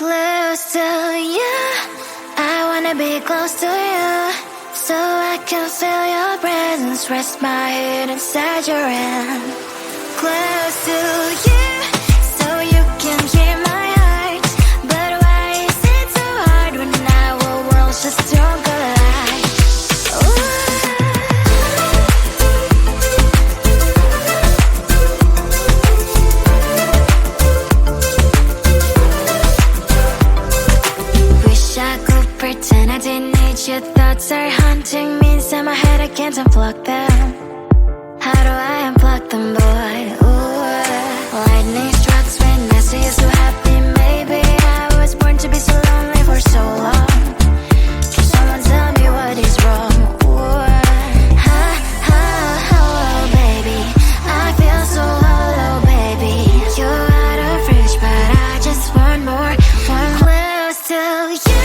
Close to you, I wanna be close to you, so I can feel your presence, rest my head inside your hand. Close to you, so you can hear my heart, but why is it so hard when our worlds just don't collide? Pretend I didn't need your thoughts are haunting me inside my head, I can't unplug them. How do I unplug them, boy? Ooh, lightning strikes when I see you so happy. Maybe I was born to be so lonely for so long. Can someone tell me what is wrong? Ooh, hello, baby, I feel so hollow, baby. You're out of reach, but I just want more, one close to you.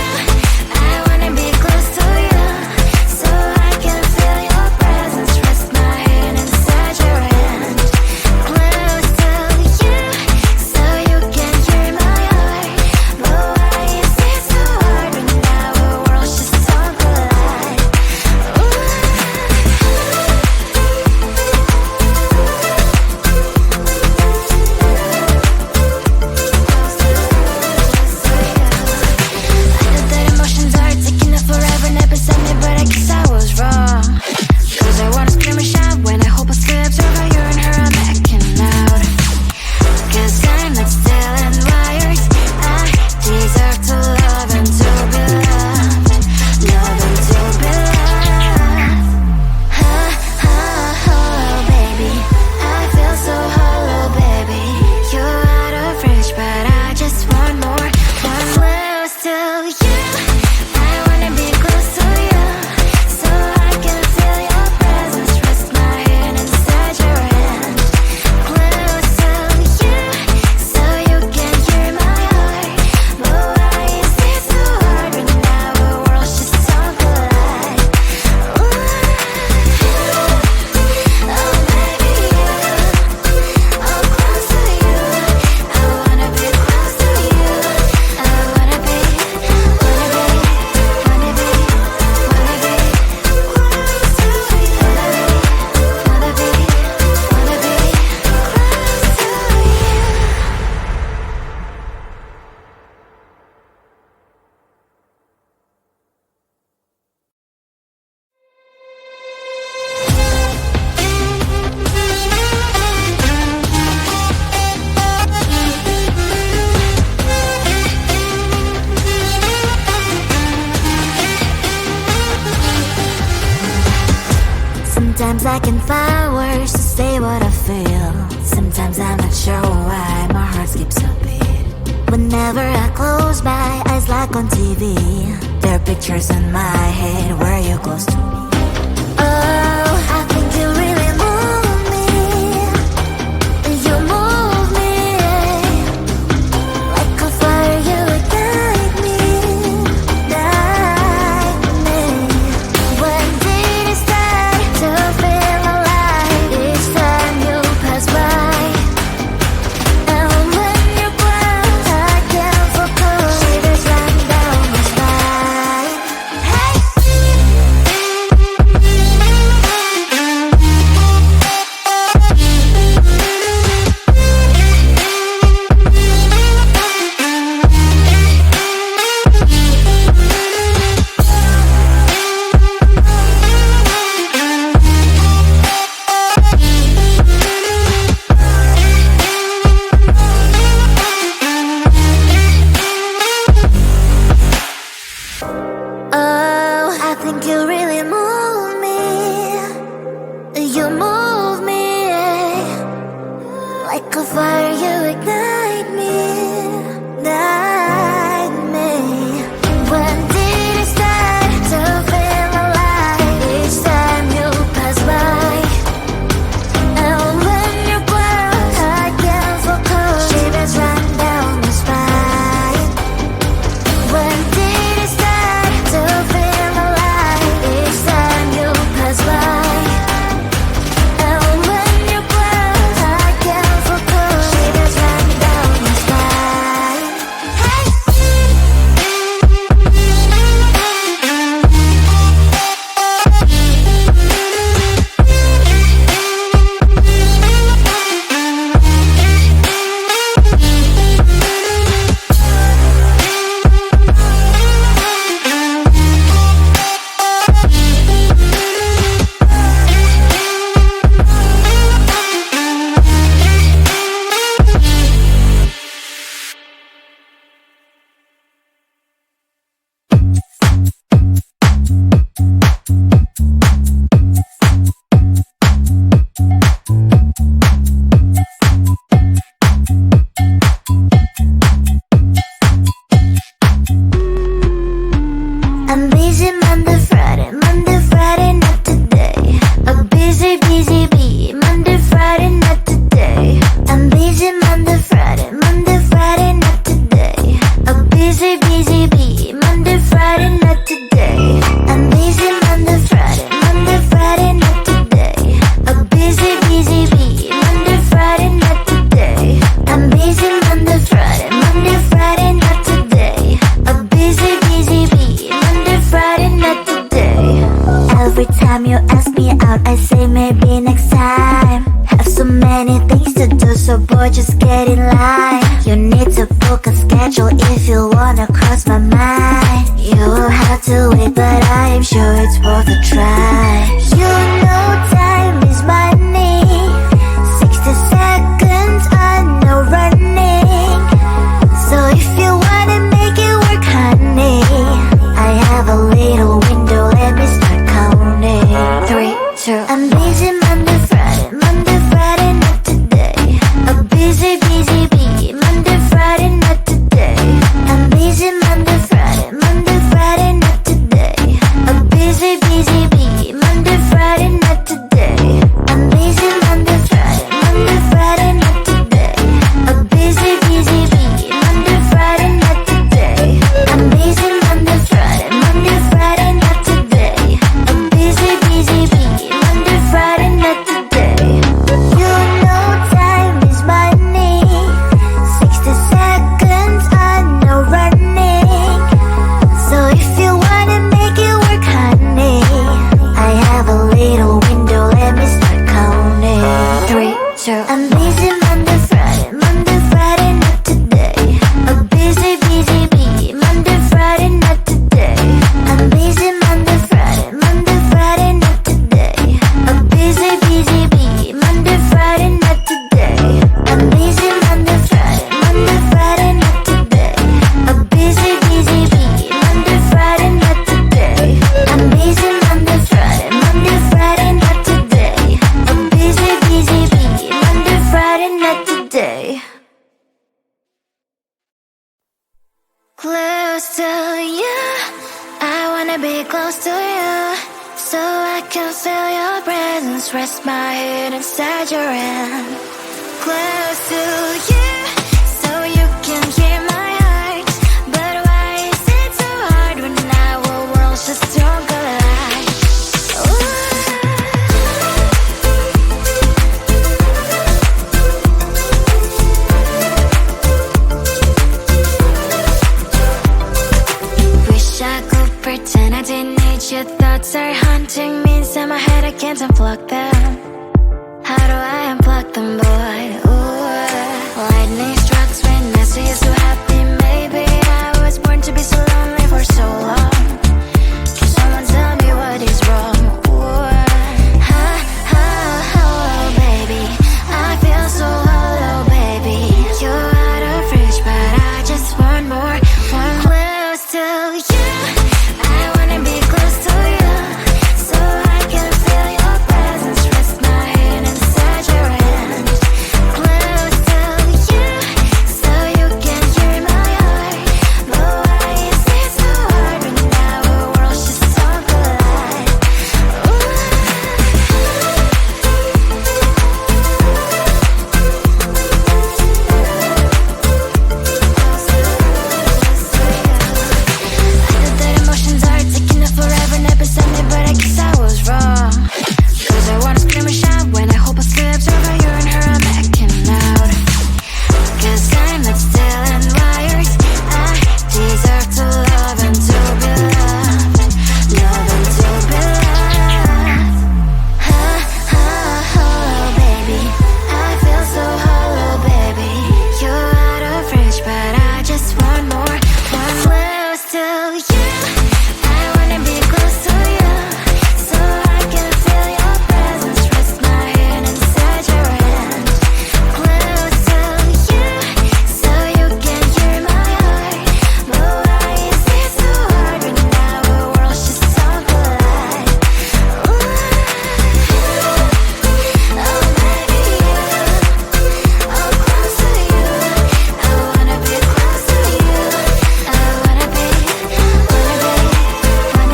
Sometimes I can find words to say what I feel. Sometimes I'm not sure why my heart skips a beat. Whenever I close my eyes like on TV, there are pictures in my head where you're close to me. Oh, I think you really move me. You move me like a fire, you ignite me, ignite me. When did it start to feel alive? Each time you pass by, and when you're close, I can't focus. Shivers run down my spine. Hey. Oh, I think you really move me. You move me like a fire, you ignite me, ignite me. When did it start to feel alive? Each time you pass by, and when you're close, I can't focus. Shivers run down my spine. When did it start to feel alive? Each time boy, just get in line. You need to book a schedule if you wanna cross my mind. You will have to wait, but I am sure it's worth a try. You know time is money. 60 seconds on no running. So if you wanna make it work, honey, I have a little window, let me start counting. 3, 2, I'm busy Monday, Friday, not today. A busy bee, Monday, Friday, not today. I'm busy Monday, Friday, not today. A busy bee, Monday, Friday, not today. I'm busy Monday, Friday, not today. A busy bee, Monday, Friday, not today. I'm busy Monday, Friday, not today. A busy bee, Monday, Friday, not today. You know time is money. 60 seconds on no running. So if you wanna make it work, honey, I have a little window, let me start counting. 3, 2, I'm busy Monday, Friday, not today. A busy bee, Monday, Friday, not today. I'm busy Monday, Friday, not today. A busy bee, Monday, Friday, not today. I'm busy Monday, Friday, not today. A busy bee, Monday, Friday, not today. I'm busy Monday, Friday, not today. A busy bee, Monday, Friday, not today. Close to you, I wanna be close to you, so I can feel your presence, rest my head inside your hand. Close to you, so you can hear my heart. But why is it so hard when our worlds just don't collide? Ooh. Wish I could pretend I didn't need your thoughts are haunting me inside my head, I can't unplug them. How do I unplug them, boy? Ooh. Lightning strikes when I see you so happy. Maybe I was born to be so lonely for so long. Can someone tell me what is wrong? Ooh. Baby, I feel so hollow, baby. You're out of reach, but I just want more, one close to you. I wanna be close to you, so I can feel your presence, rest my head inside your hand. Close to you, so you can hear my heart. But why is it so hard when our worlds just don't collide? I thought that emotions are taking up forever, never beside me, but I guess I was wrong. Cause I wanna scream and shout when I hope I slips over you and her, I'm acting out. Cause I'm not still and wired. I deserve to love and to be loved. Love and to be loved. Baby, I feel so hollow, baby. You're out of reach, but I just want more, one close to you. I wanna be close to you, so I can feel your presence, rest my head inside your hand. Close to you, so you can hear my heart. But why is it so hard when our worlds just don't collide? Ooh. Oh baby, oh close to you. I wanna be close to you. I wanna be close to you. Wanna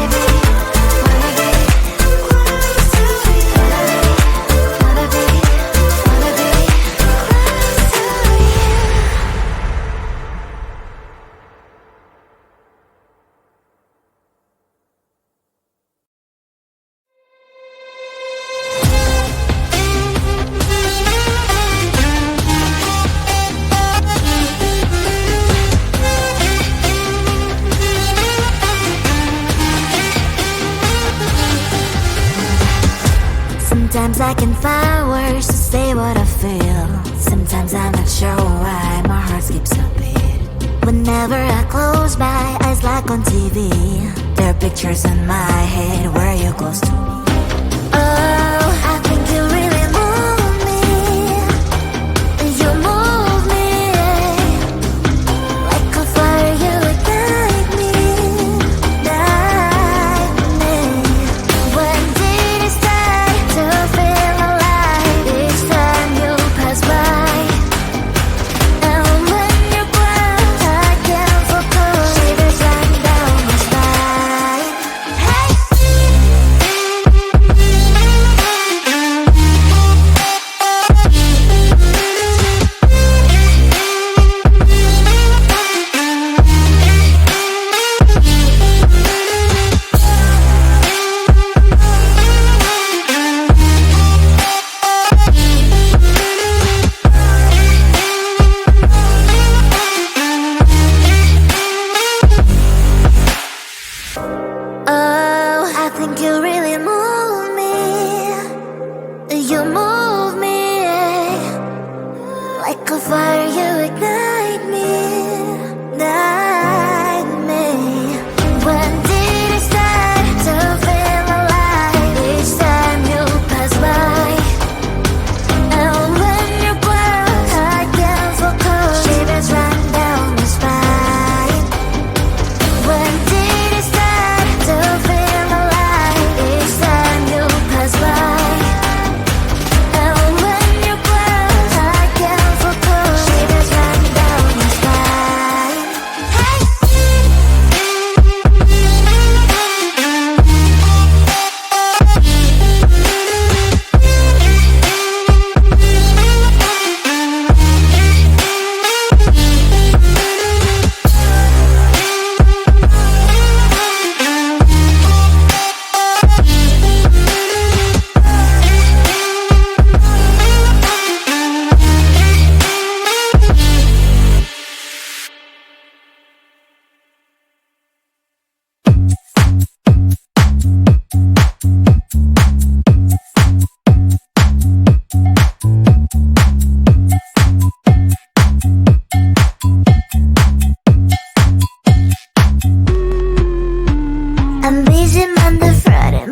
be Sometimes I can find words to say what I feel. Sometimes I'm not sure why my heart skips a beat. Whenever I close my eyes like on TV, there are pictures in my head where you're close to me. Oh, I think you really move me. You move me like a fire, you ignite me, ignite me. When did it start to feel alive? Each time you pass by, and when you grow, I can't focus. Shivers run down my spine. Hey. Oh, I think you really move me. You move me like a fire, you ignite me, ignite me. When did it start to feel alive? Each time you pass by, and when you grow, I can't focus. Shivers run down my spine. When did it start to feel alive? Each time you pass by, and when you grow, I can't focus. Shivers run down my spine. Hey. I'm busy Monday, Friday,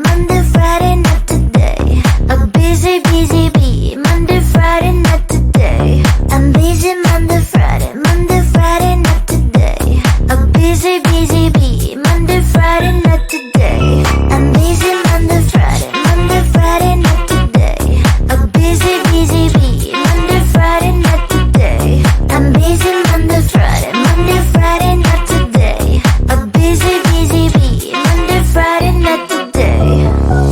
not today. A busy, busy bee. Monday, Friday, not today. I'm busy Monday, Friday, not today. A busy, busy bee. Monday, Friday, not today. I'm busy Monday, Friday, not today. A busy, busy bee. Monday, Friday, not today. I'm busy Monday, Friday, not today. A busy, busy bee. Monday, Friday, not today.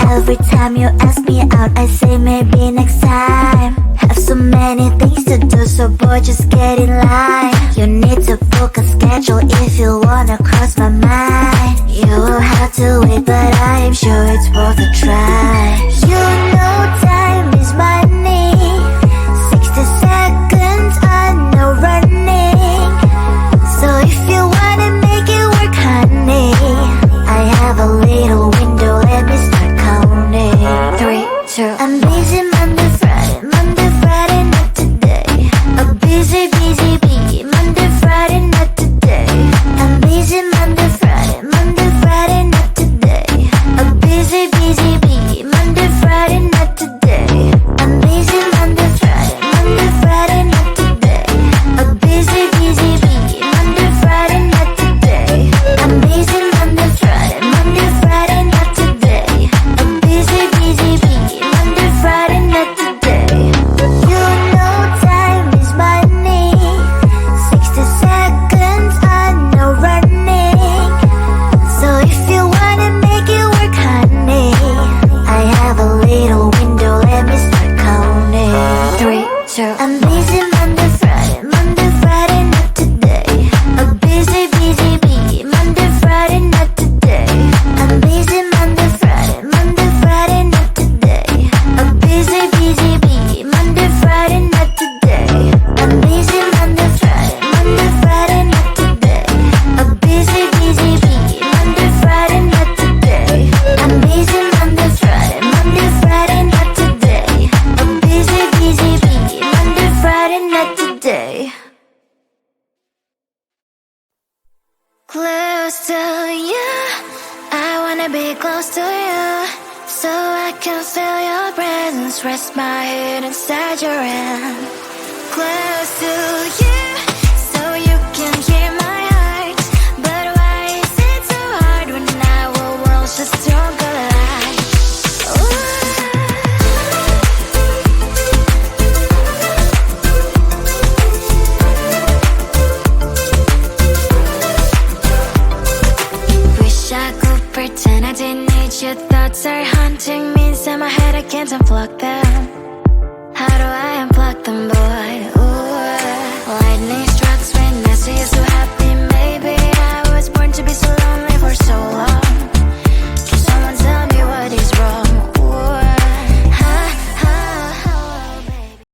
Every time you ask me out, I say maybe next time. Have so many things to do, so boy, just get in line. You need to book a schedule if you wanna cross my mind. You will have to wait, but I am sure it's worth a try. You know time is money. 60 seconds on no running. So if you wanna make it work, honey, I have a little window, let me start counting. 3, 2, I'm busy Monday, Friday, not today. A busy, busy bee. Monday, Friday, not today. I'm busy Monday, Friday, not today. A busy, busy bee. Monday, Friday. Close to you, I wanna be close to you, so I can feel your presence, rest my head inside your hand. Close to you, so you can hear my heart, but why is it so hard when our worlds just don't collide? Wish I could pretend I didn't need your thoughts are haunting me inside my head, I can't unplug them. How do I unplug them?